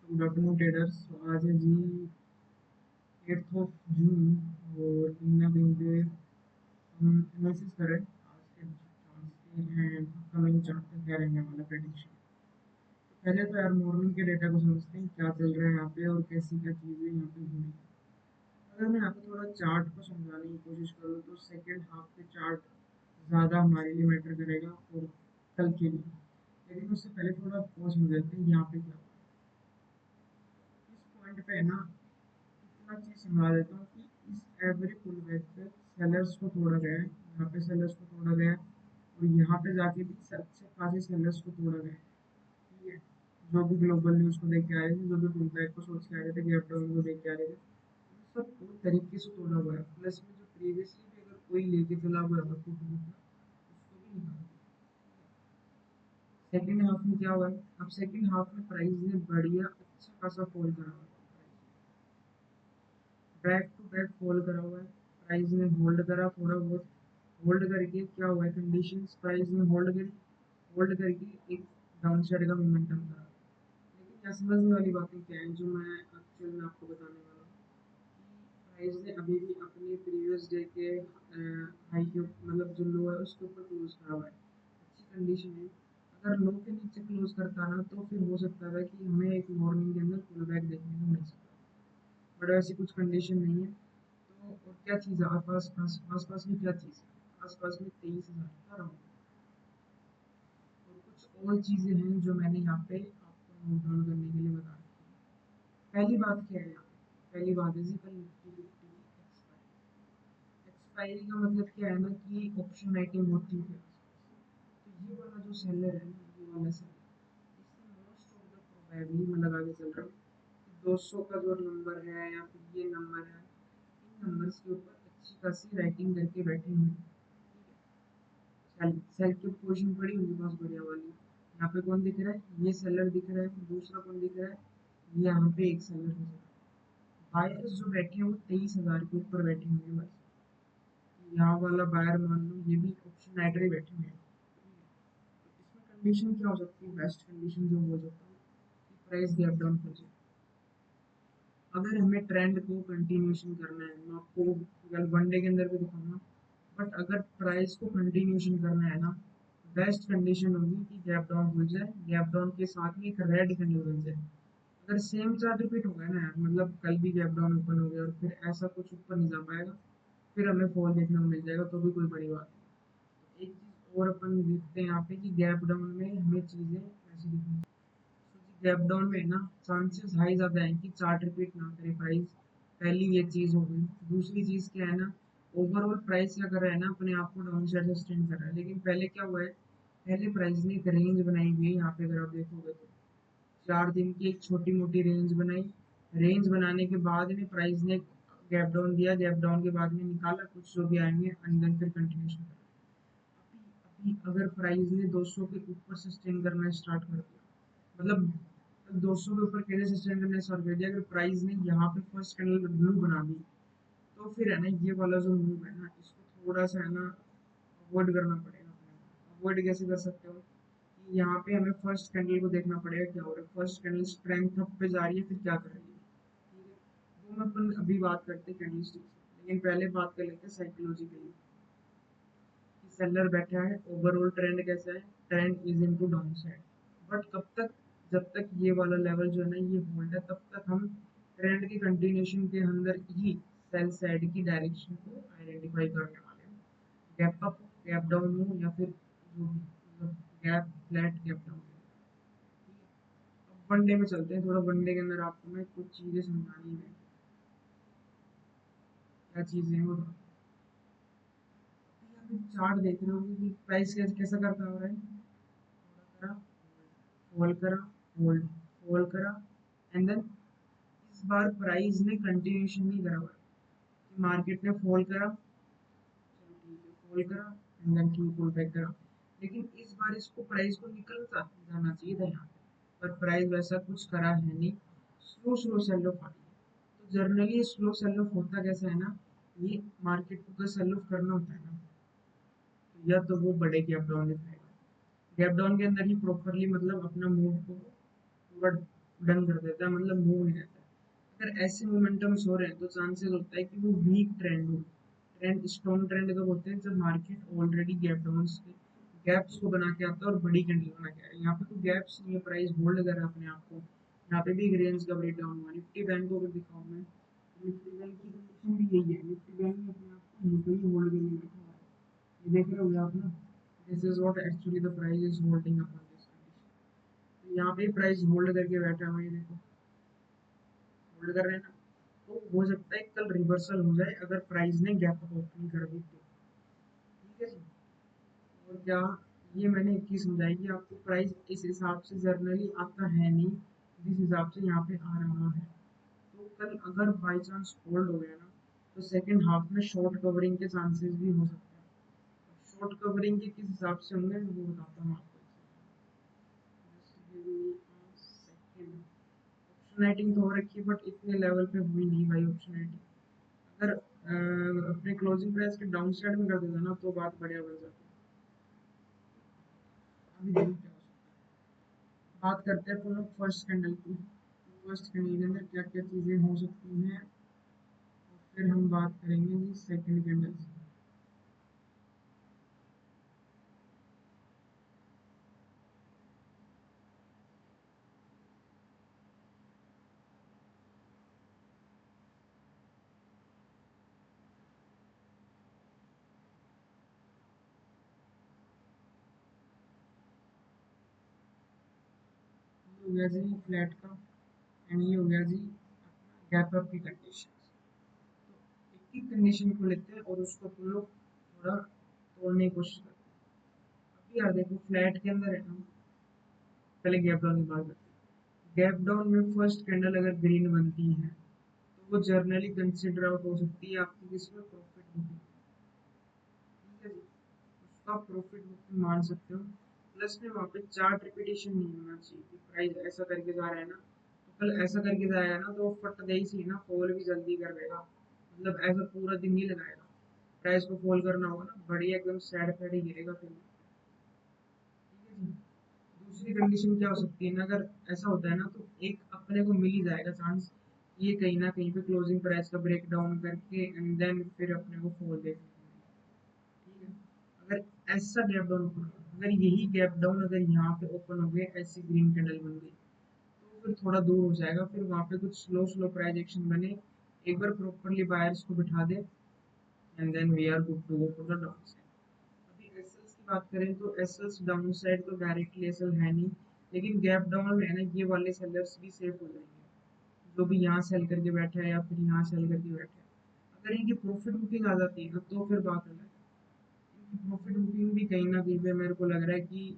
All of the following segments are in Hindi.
Good afternoon traders. आज है जी 8 जून और कहीं ना कहीं पे हम एनालिसिस करें आज के चार्ट्स के एंड अपकमिंग चार्ट पे क्या रहने वाला प्रेडिक्शन। तो पहले तो यार मॉर्निंग के डेटा को समझते हैं क्या चल रहा है यहाँ पे और कैसी क्या चीज़ें यहाँ पे हो रही है। अगर मैं यहाँ पे थोड़ा चार्ट को समझाने की कोशिश करूँ तो सेकेंड हाफ के चार्ट ज़्यादा हमारे लिए मैटर करेगा और कल के लिए। लेकिन उससे पहले थोड़ा पॉज में लेते हैं यहाँ पे क्या हुआ इस पॉइंट पे है ना। इतना चीज़ समझा देता हूँ कि इस एवरी पुल बैक पे सेलर्स को तोड़ा गया है, यहाँ पे सेलर्स को तोड़ा गया है और यहाँ पे जाके भी अच्छे खासे सेलर्स को तोड़ा गया है। ठीक है, जो भी ग्लोबल न्यूज़ को देख के आ रहे थे, जो भी पुल बैक को सोच के आ रहे थे, गैप डाउन को देख के आ रहे थे, तो सब पूरी तरीके से तोड़ा हुआ है। प्लस में जो प्रीवियसली भी अगर कोई लेके चला हुआ है उसको भी निकाल दिया। सेकेंड हाफ में क्या हुआ है, अब सेकेंड हाफ में प्राइस ने बढ़िया अच्छा खासा फॉल करा हुआ है, बैक टू बैक फॉल करा हुआ है। प्राइस ने होल्ड करा थोड़ा बहुत, होल्ड करके क्या हुआ है कंडीशंस, प्राइस ने होल्ड करी, होल्ड करके एक डाउन साइड का मोमेंटम करा। लेकिन क्या समझने वाली बातें क्या है जो मैं एक्चुअल में आपको बताने वाला हूँ कि प्राइस ने अभी भी अपने प्रीवियस डे के हाई के मतलब जो लो है उसके ऊपर क्लोज करा हुआ है, अच्छी कंडीशन है। अगर लो के नीचे क्लोज करता ना तो फिर हो सकता था कि हमें एक मॉर्निंग के अंदर पुल बैक देखने को मिल सकता है, बट ऐसी कुछ कंडीशन नहीं है। तो और क्या चीज़ है आस पास में क्या चीज़ है, आस-पास में 23,000 का राउंड और कुछ और चीज़ें हैं जो मैंने यहाँ पे आपको नोट डाउन करने के लिए बता रखी है। पहली बात क्या है यहाँ पे, पहली बात है जी कल निफ्टी की एक्सपायरी। एक्सपायरी का मतलब क्या है ना कि ऑप्शन राइटिंग होती है आस-पास। तो ये वाला जो सेलर है ना, ये वाला सेलर, इससे मोस्ट ऑफ द प्रोबेबली मैं लगा के चल रहा हूँ कि 200 का जो नंबर है या फिर ये नंबर है, इन नंबर्स के ऊपर अच्छी खासी राइटिंग करके बैठे हुए हैं। सेल सेल की पोजीशन पड़ी हुई है बहुत बढ़िया वाली। यहाँ पे कौन दिख रहा है, ये सेलर दिख रहा है, दूसरा कौन दिख रहा है, ये यहाँ पे एक सेलर नजर आ रहा है। बायर्स जो बैठे हैं वो 23,000 के ऊपर बैठे हुए हैं बस। यहाँ वाला बायर मान लो ये भी ऑप्शन राइटर ही बैठे हुए हैं। तो इसमें कंडीशन क्या हो सकती है, बेस्ट कंडीशन जो हो सकता है कि प्राइस गैप डाउन कर जाए। अगर हमें ट्रेंड को कंटिन्यूशन करना है, मैं आपको कल वनडे के अंदर भी दिखाऊंगा, बट अगर प्राइस को कंटिन्यूशन करना है ना, बेस्ट कंडीशन होगी कि गैप डाउन खुल जाए, गैप डाउन के साथ में एक रेड कैंडल बन जाए। अगर सेम चार्ट रिपीट हो गया ना यार, मतलब कल भी गैप डाउन ओपन हो गया और फिर ऐसा कुछ ऊपर नहीं जा पाएगा, फिर हमें फॉल देखने को मिल जाएगा, तो भी कोई बड़ी बात नहीं। एक चीज़ और अपन देखते हैं यहाँ पे कि गैप डाउन में हमें चीज़ें ऐसी दिखनी, गैप डाउन में ना चांसेस हाई ज़्यादा है कि चार्ट रिपीट ना करे प्राइस। पहली ये चीज़ हो गई। दूसरी चीज़ क्या है ना, ओवरऑल प्राइस क्या कर रहा है ना, अपने आप को डाउन साइड सस्टेन कर रहा है। लेकिन पहले क्या हुआ है, पहले प्राइस ने एक रेंज बनाई हुई है यहाँ पे, अगर आप देखोगे तो 4 दिन की एक छोटी मोटी रेंज बनाई। रेंज बनाने के बाद में प्राइस ने गैप डाउन दिया, गैप डाउन के बाद में निकाला कुछ जो भी आएंगे अंदर, फिर कंटिन्यूशन अभी अभी अगर प्राइस ने 200 के ऊपर सस्टेन करना स्टार्ट कर दिया, मतलब 200 के ऊपर कैसे सस्टेन करना स्टार्ट कर दिया, अगर प्राइस ने यहाँ पे फर्स्ट कैंडल ब्लू बना दी, तो फिर है ना ये वाला जो मूव है ना, इसको थोड़ा सा है ना अवॉइड करना पड़ेगा अपने। अवॉइड कैसे कर सकते हो कि यहाँ पे हमें फर्स्ट कैंडल को देखना पड़ेगा क्या हो रहा है, फर्स्ट कैंडल स्ट्रेंथ अप पे जा रही है, फिर क्या कर रही है। ठीक है, वो मैं अपन अभी बात करते हैं कैंडल स्टिक्स, लेकिन पहले बात कर लेते हैं साइकोलॉजिकली कि सेलर बैठा है, ओवरऑल ट्रेंड कैसा है, trend is into down side. But कब तक, जब तक ये वाला लेवल जो है ना ये होल्ड है, तब तक हम ट्रेंड के कंटिन्यूशन के अंदर ही सेल साइड की डायरेक्शन को आइडेंटिफाई करने वाले हैं। गैप अप, गैप डाउन हो या फिर जो भी मतलब गैप फ्लैट गैप डाउन। अब वनडे में चलते हैं, थोड़ा वनडे के अंदर आपको मैं कुछ चीज़ें समझानी है। क्या चीज़ें हैं वो चार्ट देख रहे हो कि प्राइस कैसा करता हो रहा है, थोड़ा करा, होल्ड करा, होल्ड, होल्ड करा, एंड देन इस बार प्राइस ने कंटिन्यूशन नहीं करा हुआ है, मार्केट ने फॉल करा, चलो ठीक है फॉल करा, and then Q fall back करा। लेकिन इस बार इसको प्राइस को निकल जाना चाहिए था यहाँ पे, पर प्राइस वैसा कुछ करा है नहीं, स्लो स्लो सेल ऑफ आ रही है। तो जनरली स्लो सेल ऑफ होता कैसा है ना, ये मार्केट को अगर सेल ऑफ करना होता है ना, तो या तो वो बड़े गैप डाउन दिखाएगा, गैप डाउन के अंदर ही प्रॉपरली मतलब अपना मूव को पूरा डन कर देता है, मतलब मूव नहीं रहता है। अगर ऐसे मोमेंटम्स हो रहे हैं तो चांसेस होता है कि वो वीक ट्रेंड हो। ट्रेंड स्ट्रॉन्ग ट्रेंड कब होते हैं, जब market already gap down gaps को बना के आता है और बड़ी कैंडल बना के आता है। यहाँ पे तो गैप्स नहीं है, प्राइस होल्ड कर रहा है अपने आप को। यहाँ पे भी एक रेंज का ब्रेक डाउन हुआ। निफ्टी बैंक को अगर दिखाऊं मैं, निफ्टी बैंक की कंडीशन भी यही है। निफ्टी बैंक ने अपने आप को यूं ही होल्ड करके रखा हुआ है। ये देख रहे हो आप ना, this is what actually the price is holding upon this condition. यहाँ पे प्राइस होल्ड करके बैठा हुआ है, ये देखो होल्ड कर रहे हैं ना। तो हो सकता है कल रिवर्सल हो जाए अगर प्राइस ने गैप अप ओपन कर दी तो। ठीक है जी। और क्या, ये मैंने एक चीज समझाई कि आपको प्राइस इस हिसाब से जर्नली आता है नहीं, जिस हिसाब से यहाँ पे आ रहा है। तो कल अगर बाई चांस होल्ड हो गया ना, तो सेकंड हाफ में शॉर्ट कवरिंग के चांसेस भी हो सकते हैं। शॉर्ट कवरिंग के किस हिसाब से होंगे वो बताता हूँ आपको। ऑप्शनैटिंग तो हो रखी है बट इतने लेवल पे हुई नहीं भाई ऑप्शनैटिंग। अगर अपने क्लोजिंग प्राइस के डाउन साइड में कर देता ना तो बात बढ़िया बन जाती। अभी देखो क्या हो सकता है। बात करते हैं अपन लोग फर्स्ट कैंडल की। फर्स्ट कैंडल के अंदर क्या क्या चीज़ें हो सकती हैं, और फिर हम बात करेंगे जी सेकंड कैंडल से। ये हो गया जी फ्लैट का, एंड ये हो गया जी गैप अप की कंडीशन। तो एक ही कंडीशन को लेते हैं और उसको अपन लोग थोड़ा तोड़ने की कोशिश करते हैं। अभी यार देखो फ्लैट के अंदर है ना, पहले गैप डाउन की बात करते हैं। गैप डाउन में फर्स्ट कैंडल अगर ग्रीन बनती है तो वो जर्नली कंसिडर आउट हो सकती है आपकी किसमें, प्रॉफिट बुकिंग। ठीक है जी, उसका प्रॉफिट बुकिंग मान सकते हो। प्लस में वहाँ पे चार्ट रिपीटेशन नहीं होना चाहिए कि प्राइस ऐसा करके जा रहा है ना, तो कल ऐसा करके जाएगा ना तो फट गई सी ना, फॉल भी जल्दी कर देगा। मतलब ऐसा पूरा दिन नहीं लगाएगा। प्राइस को फॉल करना होगा ना, बढ़िया एकदम सैड फैड ही गिरेगा फिर। ठीक है जी। दूसरी कंडीशन क्या हो सकती है ना, अगर ऐसा होता है ना तो एक अपने को मिल ही जाएगा चांस, ये कहीं ना कहीं पे क्लोजिंग प्राइस का ब्रेक डाउन करके एंड देन फिर अपने को फॉल देखने को मिले। ठीक है। अगर ऐसा गैप डाउन ओपन, अगर यही गैप डाउन अगर यहाँ पे ओपन हो गए, ऐसी ग्रीन कैंडल बन गई, तो फिर थोड़ा दूर हो जाएगा, फिर वहाँ पे कुछ स्लो स्लो प्राइस एक्शन बने, एक बार प्रॉपरली बायर्स को बिठा दे and then we are good to go for the down side. अभी एसएल्स की बात करें तो एसएल्स डाउन साइड तो डायरेक्टली एसएल है नहीं, लेकिन गैप डाउन में है ना, ये वाले सेलर्स भी सेफ हो जाएंगे जो भी यहाँ सेल करके बैठा है या फिर यहाँ सेल करके बैठा है। अगर इनकी प्रॉफिट बुकिंग आ जाती है ना तो फिर बात अलग है। इनकी प्रॉफिट बुकिंग भी कहीं ना कहीं पे मेरे को लग रहा है कि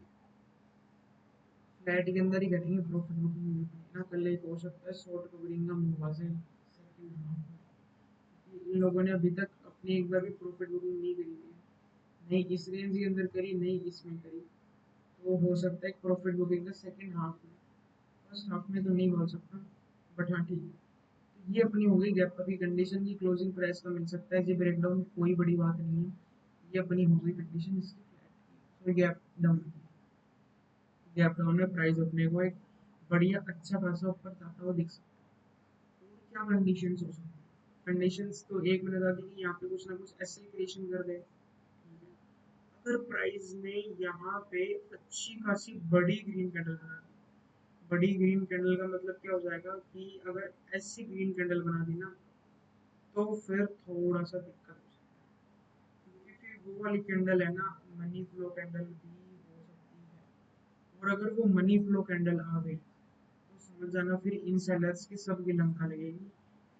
फ्लैट के अंदर ही करेंगे प्रॉफिट बुकिंग ना। कल एक हो सकता है शॉर्ट कवरिंग का मूव से सेकंड हाफ में। इन लोगों ने अभी तक अपनी एक बार भी प्रॉफिट बुकिंग नहीं करी है, नहीं इस रेंज के अंदर करी, नहीं इसमें करी। तो हो सकता है प्रॉफिट बुकिंग का सेकंड हाफ में, फर्स्ट हाफ में तो नहीं बोल सकता, बट हाँ ठीक है। तो ये अपनी हो गई गैप अप की कंडीशन की, क्लोजिंग प्राइस का मिल सकता है जी ब्रेकडाउन, कोई बड़ी बात नहीं है। ये अपनी हो गई कंडीशन इसकी फ्लैट की, गैप डाउन की। गैप डाउन में प्राइस अपने को एक बढ़िया अच्छा खासा ऊपर जाता हुआ दिख सकता है। और क्या कंडीशंस हो सकती है, कंडीशंस तो एक मैंने बता दी कि यहाँ पे कुछ ना कुछ ऐसे क्रिएशन कर दे। अगर प्राइस ने यहाँ पे अच्छी खासी बड़ी ग्रीन कैंडल बना दी, बड़ी ग्रीन कैंडल का मतलब क्या हो जाएगा कि अगर ऐसी ग्रीन कैंडल बना दी ना तो फिर थोड़ा सा दिक्कत हो सकती है, क्योंकि फिर वो वाली कैंडल है ना, मनी फ्लो कैंडल भी हो सकती है। और अगर वो मनी फ्लो कैंडल आ गई तो समझ जाना फिर इन सेलर्स की सबकी लंका लगेगी।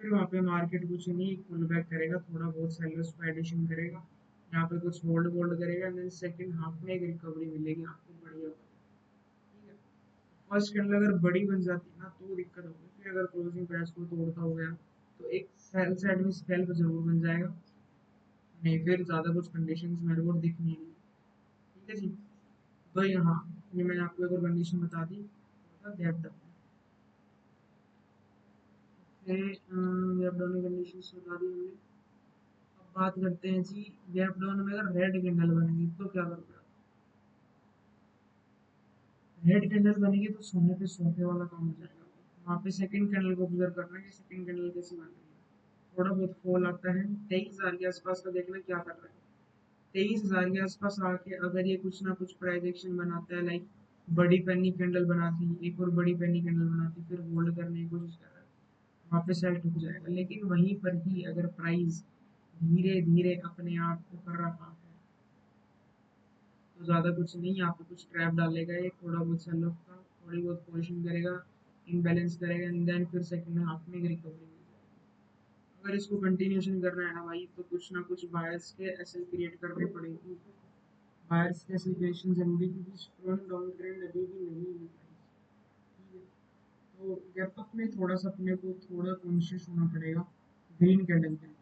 फिर वहाँ पे मार्केट कुछ नहीं पुल बैक करेगा, थोड़ा बहुत सेलर्स को एडिशन करेगा, यहाँ पे कुछ होल्ड वोल्ड करेगा, देन सेकंड हाफ में एक रिकवरी मिलेगी आपको बढ़िया वाली। ठीक है। फर्स्ट कैंडल अगर बड़ी बन जाती है ना तो दिक्कत होगी, फिर अगर क्लोजिंग प्राइस को तोड़ता हो गया तो एक सेल साइड में स्कैल्प जरूर बन जाएगा, नहीं फिर ज़्यादा कुछ कंडीशंस मेरे को दिख नहीं रही। ठीक है जी। तो यहाँ ये मैंने आपको एक और कंडीशन बता दी, गैप डाउन। गैप डाउन की कंडीशंस बता दी हमने। अब बात करते हैं जी, गैप डाउन में अगर रेड कैंडल बनेगी तो क्या करोगे। रेड कैंडल बनेगी तो सोने पे सोने वाला काम हो जाएगा। वहाँ पे सेकंड कैंडल को ऑब्जर्व करना है कि सेकंड कैंडल कैसी बन रही है। थोड़ा बहुत फॉल आता है 23,000 के आसपास का, देखना क्या कर रहा है। 23,000 के आसपास आके अगर ये कुछ ना कुछ प्राइस एक्शन बनाता है, लाइक बड़ी पेनी कैंडल बनाती, एक और बड़ी पेनी कैंडल बनाती, फिर होल्ड करने की कोशिश कर रहा है, वहाँ पे सेल टूट जाएगा। लेकिन वहीं पर ही अगर प्राइस धीरे धीरे अपने आप को कर रहा है तो ज़्यादा कुछ नहीं, यहाँ पे कुछ ट्रैप डालेगा, एक थोड़ा बहुत सेल ऑफ का, थोड़ी बहुत पोजीशन करेगा, इनबैलेंस करेगा, एंड देन फिर सेकंड हाफ में एक रिकवरी मिल जाएगी। अगर इसको कंटिन्यूशन करना है ना भाई, तो कुछ ना कुछ बायर्स के एसएल क्रिएट करने पड़ेंगे। बायर्स के एसएल क्रिएशन जरूरी, क्योंकि स्ट्रॉन्ग डाउन ट्रेंड अभी भी नहीं है। ठीक है, तो गैप अप में थोड़ा सा अपने को थोड़ा कॉन्शियस होना पड़ेगा। ग्रीन कैंडल के अंदर,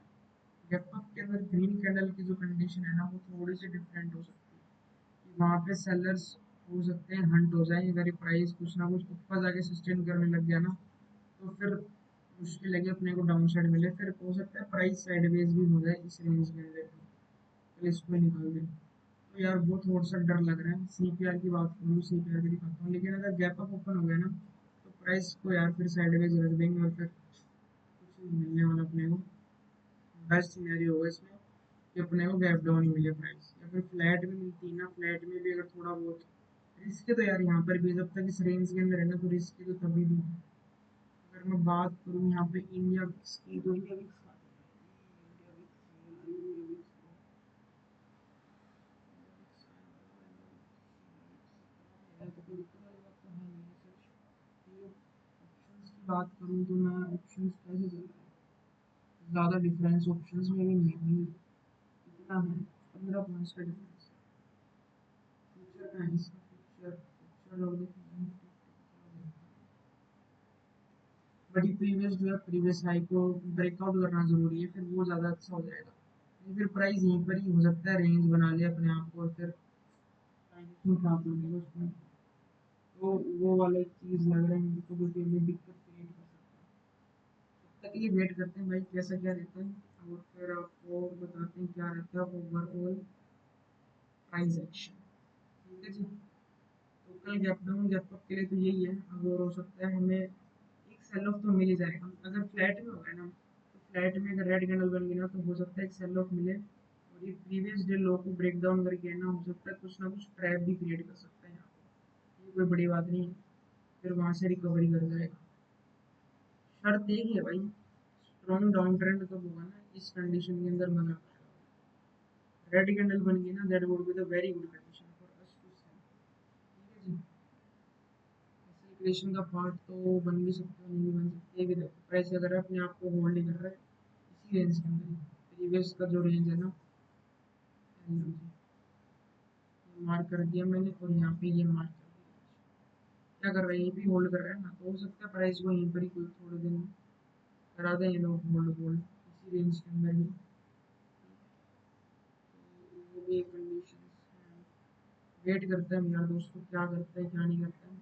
गैप अप के अंदर ग्रीन कैंडल की जो कंडीशन है ना, वो थोड़ी सी डिफरेंट हो सकती है। कि वहाँ पे सेलर्स हो सकते हैं हंट हो जाए, अगर ये प्राइस कुछ ना कुछ ऊपर जाके सस्टेन करने लग गया ना, तो फिर मुश्किल है कि अपने को डाउन साइड मिले। फिर हो सकता है प्राइस साइडवेज भी हो जाए इस रेंज के अंदर, तो इसको निकाल दें। तो यार वो थोड़ा सा डर लग रहा है। सीपीआर की बात करूँ, सीपीआर की दिखाता हूँ, लेकिन अगर गैप अप ओपन हो गया ना, तो प्राइस को यार फिर साइडवेज रख देंगे और फिर कुछ नहीं मिलने वाला अपने को। बेस्ट सिनेरियो होगा इसमें कि अपने को गैप डाउन ही मिले प्राइस, या फिर फ्लैट भी मिलती है ना, फ्लैट में भी अगर थोड़ा बहुत रिस्क है, तो यार यहाँ पर भी जब तक इस रेंज के अंदर है ना, तो रिस्क तो तभी भी है। अगर मैं बात करूँ यहाँ पे इंडिया विक्स की, तो इंडिया विक्स की बात करूँ तो मैं ऑप्शंस कैसे चल रहा है, ज़्यादा डिफरेंस ऑप्शंस में भी नहीं है। कितना है, 15 पॉइंट्स का डिफरेंस। फ्यूचर का है इसका, फ्यूचर फ्यूचर लोग देखेंगे। बड़ी प्रीवियस जो है, प्रीवियस हाई को ब्रेकआउट करना जरूरी है, फिर वो ज़्यादा अच्छा हो जाएगा। नहीं फिर प्राइस यहीं पर ही हो सकता है रेंज बना ले अपने आप को, और फिर खराब लगेगा उसमें। तो वो वाला एक चीज़ लग रहा है मेरे को, जो कि हमें दिक्कत क्रिएट कर सकता है। तक ये वेट करते हैं भाई कैसा क्या रहता है, और फिर आपको बताते हैं क्या रहता है ओवरऑल प्राइस एक्शन। ठीक है जी, तो कल गैप डाउन गैप अप के लिए तो यही है। अब और हो सकता है हमें एक सेल ऑफ तो मिल ही जाएगा। अगर फ्लैट में होगा ना, तो फ्लैट में अगर रेड कैंडल बन गई ना, तो हो सकता है एक सेल ऑफ मिले, और ये प्रीवियस डे लो को ब्रेक डाउन करके है ना, हो सकता है कुछ ना कुछ ट्रैप भी क्रिएट कर सकता है यहाँ पे। ये कोई बड़ी बात नहीं है, फिर वहाँ से रिकवरी कर जाएगा। शर्त एक ही है भाई, स्ट्रॉन्ग डाउन ट्रेंड कब होगा ना, इस कंडीशन के अंदर बना रेड कैंडल बन गई ना, that would be the very good condition for us to sell. ठीक है जी, एक्सेलरेशन का पार्ट तो बन भी सकता है, नहीं भी बन सकता, ये भी देखो प्राइस अगर अपने आप को होल्ड कर रहा है इसी रेंज के अंदर, प्रीवियस का जो रेंज है ना, मार्क कर दिया मैंने, और यहाँ पे ये मार्क कर दिया। क्या कर रहा है, ये भी होल्ड कर रहा है ना, तो हो सकता है प्राइस को यहीं पर ही कोई थोड़े दिन करा दें ये लोग होल्ड होल्ड इसी रेंज के अंदर ही। तो वो भी एक कंडीशन है। वेट करते हैं यार दोस्तों, क्या करते हैं क्या नहीं करते हैं,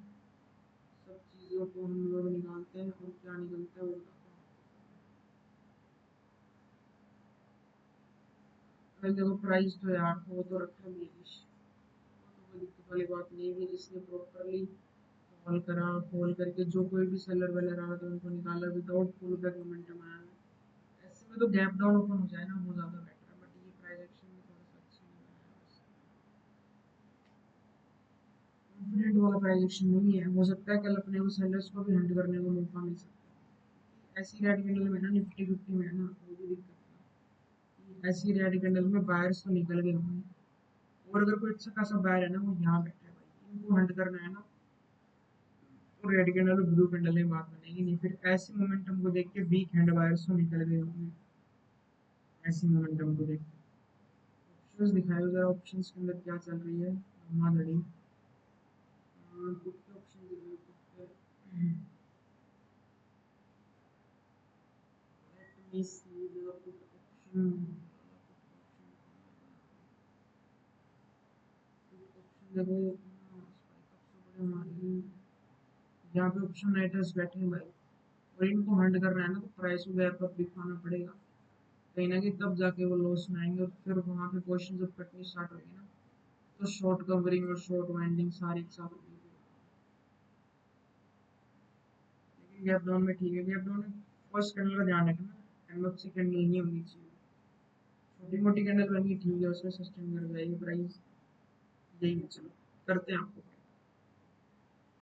सब चीज़ों को हम लोग निकालते हैं, और क्या निकलता है वो बताते हैं। अरे देखो प्राइस तो यार वो तो रखा भी है, तो कोई दिक्कत वाली बात नहीं है। जिसने प्रॉपरली कॉल करा, कॉल करके जो कोई भी सेलर वेलर आ रहा था उनको निकाला विदाउट पुल बैक मोमेंटम आया है। ऐसे में तो गैप डाउन ओपन हो जाए ना, वो ज़्यादा बेटर है, बट ये प्राइस एक्शन में थोड़ा सा अच्छा नहीं बनाया बस। कॉन्फिडेंट वाला प्राइस एक्शन नहीं है। हो सकता है कल अपने को सेलर्स को भी हंट करने को मौका मिल सकता है। ऐसी रेड कैंडल में ना, निफ्टी फिफ्टी में है ना, वो भी दिक्कत है। ऐसी रेड कैंडल में बायर्स तो निकल गए होंगे, और अगर कोई अच्छा खासा बायर है ना, वो यहाँ बैठा है भाई, इनको हंट करना है ना, तो रेड कैंडल और ब्लू कैंडल में बात बनेगी नहीं। फिर ऐसे मोमेंटम को देख के वीक हैंड बायर्स तो निकल गए होंगे, ऐसे मोमेंटम को देख के। ऑप्शंस दिखाओ जरा, ऑप्शंस के अंदर क्या चल रही है धड़ी। पुट के ऑप्शन दिखाओ, पुट के। Let me see the put option. देखो स्पाइक अप से बड़े हमारी यहाँ पे ऑप्शन राइटर्स बैठे हैं भाई, और इनको हंट करना है ना, तो प्राइस को गैप अप दिखाना पड़ेगा कहीं ना कहीं, तब जाके वो लॉस में आएंगे, और फिर वहाँ पे पोजीशन जब कटनी स्टार्ट होगी ना, तो शॉर्ट कवरिंग और शॉर्ट वाइंडिंग सारी एक साथ होगी। गैप डाउन में ठीक है, गैप डाउन में फर्स्ट कैंडल का ध्यान रखना, एमएफसी कैंडल नहीं होनी चाहिए, छोटी मोटी कैंडल बनी ठीक है, उसमें सस्टेन कर जाएगी प्राइस, यही है। चलो करते हैं आपको